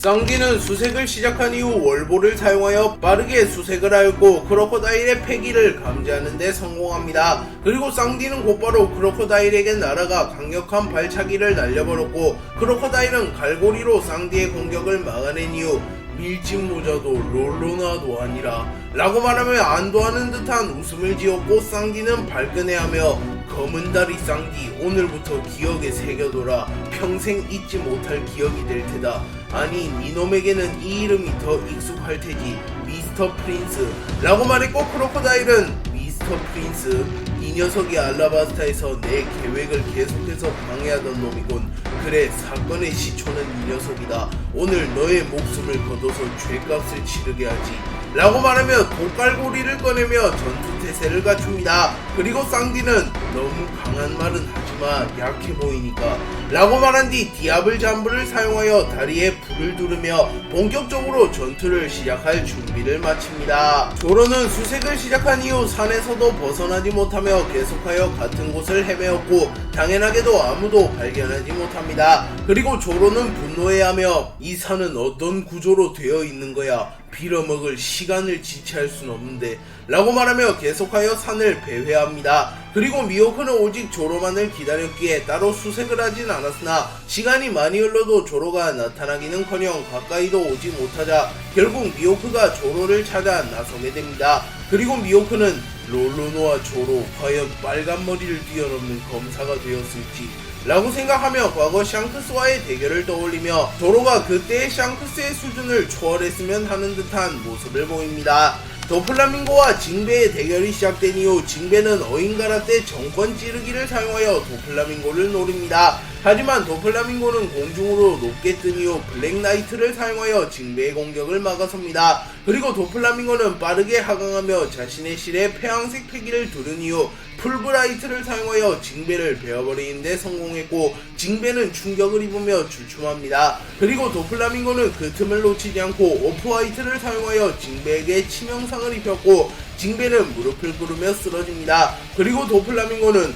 쌍디는 수색을 시작한 이후 월보를 사용하여 빠르게 수색을 하였고 크로코다일의 패기를 감지하는 데 성공합니다. 그리고 쌍디는 곧바로 크로코다일에게 날아가 강력한 발차기를 날려버렸고 크로코다일은 갈고리로 쌍디의 공격을 막아낸 이후 밀짚모자도 롤로나도 아니라 라고 말하며 안도하는 듯한 웃음을 지었고 쌍디는 발끈해하며 검은다리 쌍디 오늘부터 기억에 새겨둬라. 평생 잊지 못할 기억이 될 테다. 아니 니놈에게는 이 이름이 더 익숙할 테지. 미스터 프린스 라고 말했고 크로코다일은 미스터 프린스 이 녀석이 알라바스타에서 내 계획을 계속해서 방해하던 놈이군. 그래 사건의 시초는 이 녀석이다. 오늘 너의 목숨을 거둬서 죗값을 치르게 하지 라고 말하며 독갈고리를 꺼내며 전투태세를 갖춥니다. 그리고 쌍디는 너무 강한 말은 하지마 약해 보이니까 라고 말한 뒤 디아블 잠브를 사용하여 다리에 불을 두르며 본격적으로 전투를 시작할 준비를 마칩니다. 조로는 수색을 시작한 이후 산에서도 벗어나지 못하며 계속하여 같은 곳을 헤매었고 당연하게도 아무도 발견하지 못합니다. 그리고 조로는 분노해하며 이 산은 어떤 구조로 되어 있는 거야. 빌어먹을 시간을 지체할 순 없는데 라고 말하며 계속하여 산을 배회합니다. 그리고 미호크는 오직 조로만을 기다렸기에 따로 수색을 하진 않았으나 시간이 많이 흘러도 조로가 나타나기는커녕 가까이도 오지 못하자 결국 미호크가 조로를 찾아 나서게 됩니다. 그리고 미호크는 롤로노와 조로 과연 빨간 머리를 뛰어넘는 검사가 되었을지 라고 생각하며 과거 샹크스와의 대결을 떠올리며 조로가 그때의 샹크스의 수준을 초월했으면 하는 듯한 모습을 보입니다. 도플라밍고와 징베의 대결이 시작된 이후 징베는 어인가라 때 정권 찌르기를 사용하여 도플라밍고를 노립니다. 하지만 도플라밍고는 공중으로 높게 뜬 이후 블랙나이트를 사용하여 징베의 공격을 막아섭니다. 그리고 도플라밍고는 빠르게 하강하며 자신의 실에 폐왕색 패기를 두른 이후 풀브라이트를 사용하여 징베를 베어버리는 데 성공했고 징베는 충격을 입으며 주춤합니다. 그리고 도플라밍고는 그 틈을 놓치지 않고 오프화이트를 사용하여 징베에게 치명상을 입혔고 징베는 무릎을 꿇으며 쓰러집니다. 그리고 도플라밍고는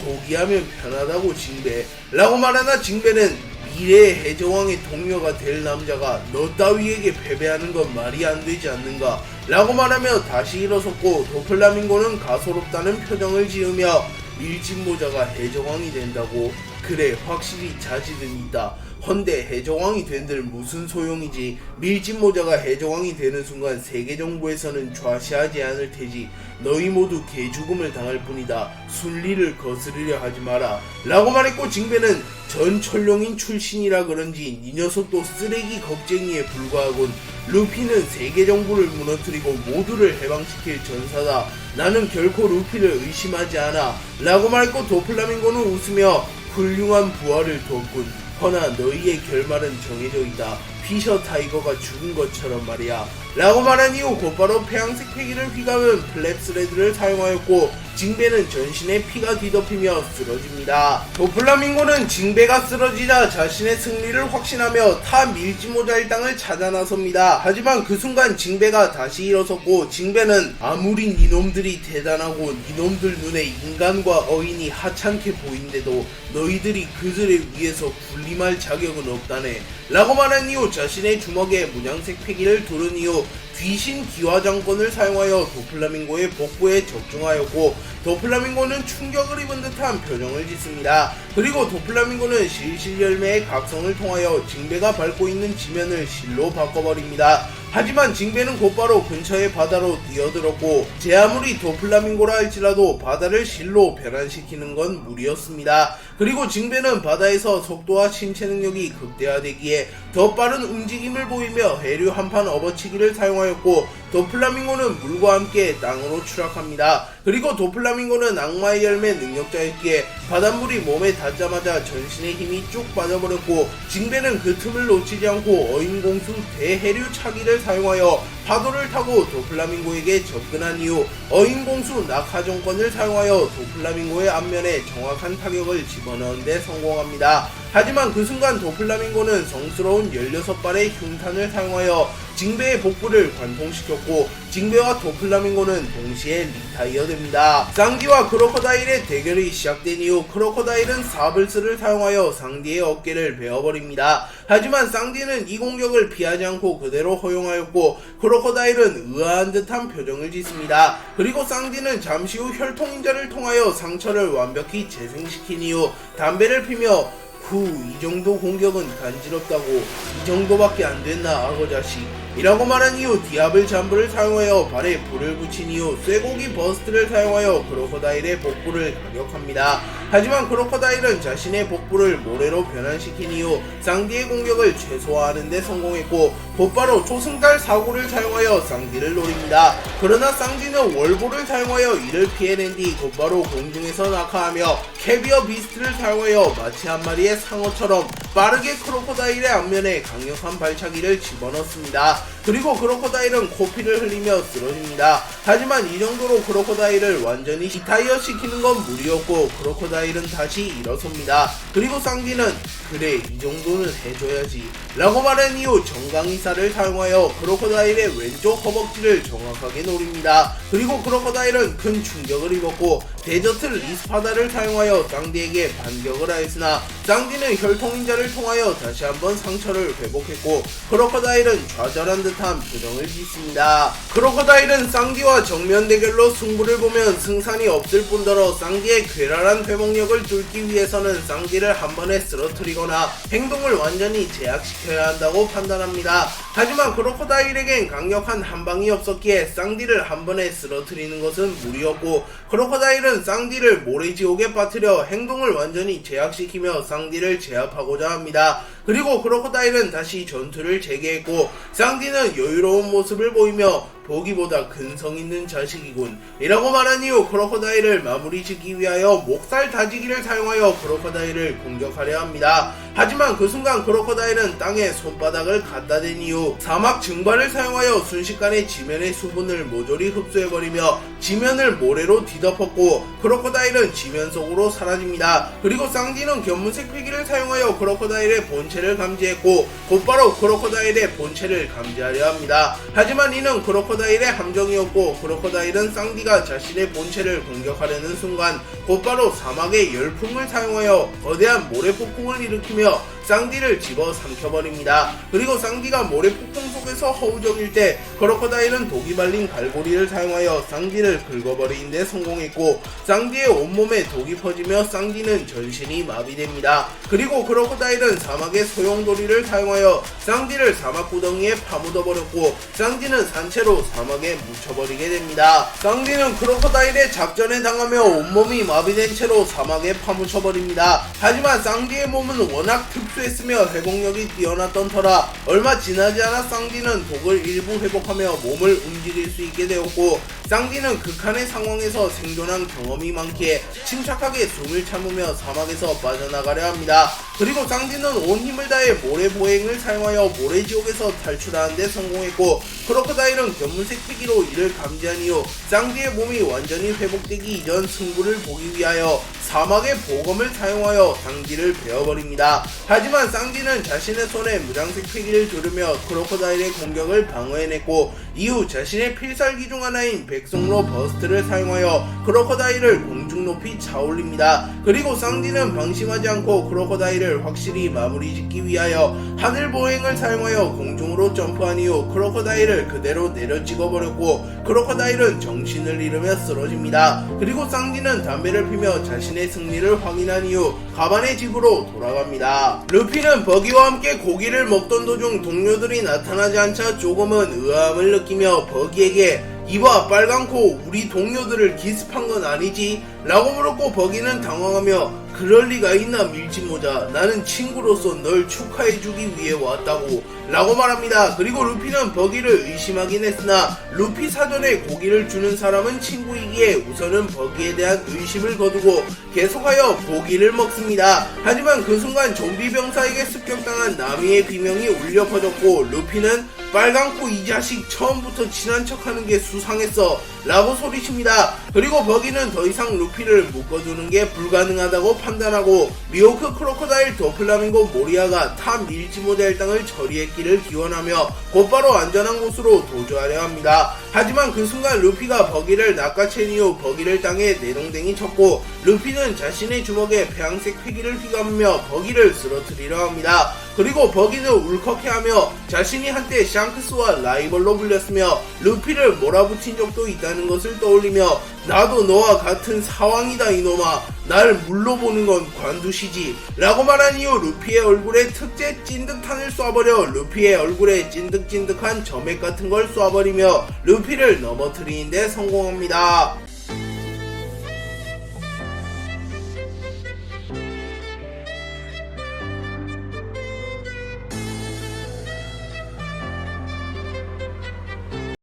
포기하면 편하다고 징베 라고 말하나 징베는 미래의 해적왕의 동료가 될 남자가 너 따위에게 패배하는 건 말이 안 되지 않는가 라고 말하며 다시 일어섰고 도플라밍고는 가소롭다는 표정을 지으며 밀짚모자가 해적왕이 된다고? 그래 확실히 자질은 있다. 헌데 해적왕이 된들 무슨 소용이지. 밀짚모자가 해적왕이 되는 순간 세계정부에서는 좌시하지 않을 테지. 너희 모두 개죽음을 당할 뿐이다. 순리를 거스르려 하지 마라 라고 말했고 징베는 전철룡인 출신이라 그런지 이 녀석도 쓰레기 겁쟁이에 불과하군. 루피는 세계정부를 무너뜨리고 모두를 해방시킬 전사다. 나는 결코 루피를 의심하지 않아 라고 말했고 도플라밍고는 웃으며 훌륭한 부활을 뒀군. 허나 너희의 결말은 정해져 있다. 피셔 타이거가 죽은 것처럼 말이야 라고 말한 이후 곧바로 폐왕색 패기를 휘감은 플랩스레드를 사용하였고 징베는 전신에 피가 뒤덮이며 쓰러집니다. 도플라밍고는 징베가 쓰러지자 자신의 승리를 확신하며 타 밀짚모자 일당을 찾아 나섭니다. 하지만 그 순간 징베가 다시 일어섰고 징베는 아무리 니놈들이 대단하고 니놈들 눈에 인간과 어인이 하찮게 보인데도 너희들이 그들에 의해서 군림할 자격은 없다네 라고 말한 이후 자신의 주먹에 문양색 패기를 두른 이후 귀신 기화장권을 사용하여 도플라밍고의 복부에 적중하였고 도플라밍고는 충격을 입은 듯한 표정을 짓습니다. 그리고 도플라밍고는 실실 열매의 각성을 통하여 징베가 밟고 있는 지면을 실로 바꿔버립니다. 하지만 징베는 곧바로 근처의 바다로 뛰어들었고 제 아무리 도플라밍고라 할지라도 바다를 실로 변환시키는 건 무리였습니다. 그리고 징베는 바다에서 속도와 신체 능력이 극대화되기에 더 빠른 움직임을 보이며 해류 한판 업어치기를 사용하였고 도플라밍고는 물과 함께 땅으로 추락합니다. 그리고 도플라밍고는 악마의 열매 능력자였기에 바닷물이 몸에 닿자마자 전신의 힘이 쭉 빠져버렸고 징베는 그 틈을 놓치지 않고 어인공수 대해류 차기를 사용하여 파도를 타고 도플라밍고에게 접근한 이후 어인공수 낙하정권을 사용하여 도플라밍고의 앞면에 정확한 타격을 집어넣은 데 성공합니다. 하지만 그 순간 도플라밍고는 성스러운 16발의 흉탄을 사용하여 징베의 복부를 관통시켰고 되었고 징베와 도플라밍고는 동시에 리타이어 됩니다. 쌍디와 크로코다일의 대결이 시작된 이후 크로코다일은 사블스를 사용하여 쌍디의 어깨를 베어버립니다. 하지만 쌍디는 이 공격을 피하지 않고 그대로 허용하였고 크로코다일은 의아한 듯한 표정을 짓습니다. 그리고 쌍디는 잠시 후 혈통인자를 통하여 상처를 완벽히 재생시킨 이후 담배를 피며 이 정도 공격은 간지럽다고, 이 정도밖에 안 됐나 악어 자식 이라고 말한 이후 디아블 잠브를 사용하여 발에 불을 붙인 이후 쇠고기 버스트를 사용하여 크로코다일의 복부를 가격합니다. 하지만 크로코다일은 자신의 복부를 모래로 변환시킨 이후 쌍디의 공격을 최소화하는 데 성공했고 곧바로 초승달 사고를 사용하여 쌍디를 노립니다. 그러나 쌍디는 월보를 사용하여 이를 피해낸 뒤 곧바로 공중에서 낙하하며 캐비어 비스트를 사용하여 마치 한 마리의 상어처럼 빠르게 크로코다일의 앞면에 강력한 발차기를 집어넣습니다. 그리고 크로코다일은 코피를 흘리며 쓰러집니다. 하지만 이 정도로 크로코다일을 완전히 리타이어 시키는 건 무리였고 크로코다일은 다시 일어섭니다. 그리고 쌍디는 그래 이 정도는 해줘야지 라고 말한 이후 정강이사를 사용하여 크로코다일의 왼쪽 허벅지를 정확하게 노립니다. 그리고 크로코다일은 큰 충격을 입었고 데저트 리스파다를 사용하여 쌍디에게 반격을 하였으나 쌍디는 혈통인자를 통하여 다시 한번 상처를 회복했고 크로코다일은 좌절한 듯한 표정을 짓습니다. 크로코다일은 쌍디와 정면 대결로 승부를 보면 승산이 없을 뿐더러 쌍디의 괴랄한 회복력을 뚫기 위해서는 쌍디를 한 번에 쓰러뜨리거나 행동을 완전히 제약시켜야 한다고 판단합니다. 하지만 크로코다일에겐 강력한 한방이 없었기에 쌍디를 한 번에 쓰러뜨리는 것은 무리였고 크로코다일은 쌍디를 모래지옥에 빠뜨려 행동을 완전히 제약시키며 쌍디를 제압하고자 합니다. 그리고 크로코다일은 다시 전투를 재개했고 쌍디는 여유로운 모습을 보이며 보기보다 근성 있는 자식이군 이라고 말한 이후 크로코다일을 마무리 짓기 위하여 목살 다지기를 사용하여 크로코다일을 공격하려 합니다. 하지만 그 순간 크로코다일은 땅에 손바닥을 갖다 댄 이후 사막 증발을 사용하여 순식간에 지면의 수분을 모조리 흡수해버리며 지면을 모래로 뒤덮었고 크로코다일은 지면 속으로 사라집니다. 그리고 쌍디는 견문색 패기를 사용하여 크로코다일의 본체를 감지했고 곧바로 크로코다일의 본체를 감지하려 합니다. 하지만 이는 크로코다일의 함정이었고 크로코다일은 쌍디가 자신의 본체를 공격하려는 순간 곧바로 사막의 열풍을 사용하여 거대한 모래폭풍을 일으키며 쌍디를 집어 삼켜버립니다. 그리고 쌍디가 모래폭풍 속에서 허우적일 때 크로코다일은 독이 발린 갈고리를 사용하여 쌍디를 긁어버리는 데 성공했고 쌍디의 온몸에 독이 퍼지며 쌍디는 전신이 마비됩니다. 그리고 크로코다일은 사막의 소용돌이를 사용하여 쌍디를 사막 구덩이에 파묻어버렸고 쌍디는 산채로 사막에 묻혀버리게 됩니다. 쌍디는 크로코다일의 작전에 당하며 온몸이 마비된 채로 사막에 파묻혀버립니다. 하지만 쌍디의 몸은 워낙 특수했으며 회복력이 뛰어났던 터라 얼마 지나지 않아 쌍디는 독을 일부 회복하며 몸을 움직일 수 있게 되었고 쌍디는 극한의 상황에서 생존한 경험이 많기에 침착하게 숨을 참으며 사막에서 빠져나가려 합니다. 그리고 쌍디는 온 힘을 다해 모래보행을 사용하여 모래지옥에서 탈출하는 데 성공했고 크로코다일은 견문색 패기로 이를 감지한 이후 쌍디의 몸이 완전히 회복되기 이전 승부를 보기 위하여 사막의 보검을 사용하여 쌍디를 베어버립니다. 하지만 쌍디는 자신의 손에 무장색 패기를 두르며 크로코다일의 공격을 방어해냈고 이후 자신의 필살기 중 하나인 백성로 버스트를 사용하여 크로코다일을 공중 높이 차올립니다. 그리고 쌍디는 방심하지 않고 크로코다일을 확실히 마무리 짓기 위하여 하늘 보행을 사용하여 공중으로 점프한 이후 크로코다일을 그대로 내려 찍어버렸고 크로코다일은 정신을 잃으며 쓰러집니다. 그리고 쌍디는 담배를 피며 자신의 승리를 확인한 이후 가반의 집으로 돌아갑니다. 루피는 버기와 함께 고기를 먹던 도중 동료들이 나타나지 않자 조금은 의아함을 느끼며 버기에게 이봐 빨강코 우리 동료들을 기습한 건 아니지? 라고 물었고 버기는 당황하며 그럴 리가 있나 밀짚모자 나는 친구로서 널 축하해주기 위해 왔다고 라고 말합니다. 그리고 루피는 버기를 의심하긴 했으나 루피 사전에 고기를 주는 사람은 친구이기에 우선은 버기에 대한 의심을 거두고 계속하여 고기를 먹습니다. 하지만 그 순간 좀비 병사에게 습격당한 나미의 비명이 울려 퍼졌고 루피는 빨강코 이 자식 처음부터 친한 척하는 게 수상했어 라고 소리칩니다. 그리고 버기는 더 이상 루피를 묶어두는 게 불가능하다고 판단하고 미호크 크로코다일 도플라밍고 모리아가 탑 밀지 모델 땅을 처리했기를 기원하며 곧바로 안전한 곳으로 도주하려 합니다. 하지만 그 순간 루피가 버기를 낚아챈 이후 버기를 땅에 내동댕이 쳤고 루피는 자신의 주먹에 배양색 패기를 휘감으며 버기를 쓰러뜨리려 합니다. 그리고 버기는 울컥해하며 자신이 한때 샹크스와 라이벌로 불렸으며 루피를 몰아붙인 적도 있다는 것을 떠올리며 나도 너와 같은 사왕이다 이놈아 날 물로 보는 건 관두시지 라고 말한 이후 루피의 얼굴에 특제 찐득탄을 쏴버려 루피의 얼굴에 찐득찐득한 점액 같은 걸 쏴버리며 루피를 넘어뜨리는데 성공합니다.